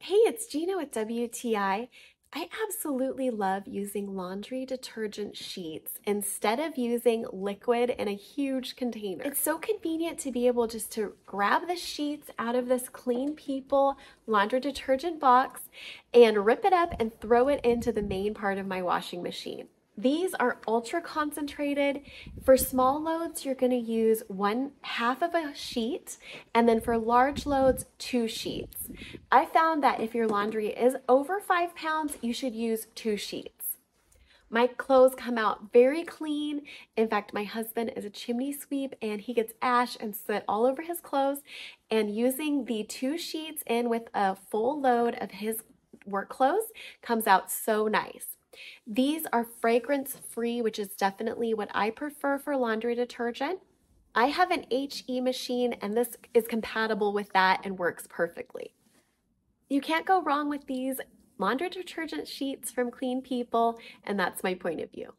Hey, it's Gina with WTI. I absolutely love using laundry detergent sheets instead of using liquid in a huge container. It's so convenient to be able just to grab the sheets out of this Clean People laundry detergent box and rip it up and throw it into the main part of my washing machine. These are ultra concentrated. For small loads, you're going to use 1/2 of a sheet, and then for large loads, 2 sheets. I found that if your laundry is over 5 pounds, you should use 2 sheets. My clothes come out very clean. In fact, my husband is a chimney sweep and he gets ash and soot all over his clothes. And using the 2 sheets in with a full load of his work clothes comes out so nice. These are fragrance-free, which is definitely what I prefer for laundry detergent. I have an HE machine and this is compatible with that and works perfectly. You can't go wrong with these laundry detergent sheets from Clean People, and that's my point of view.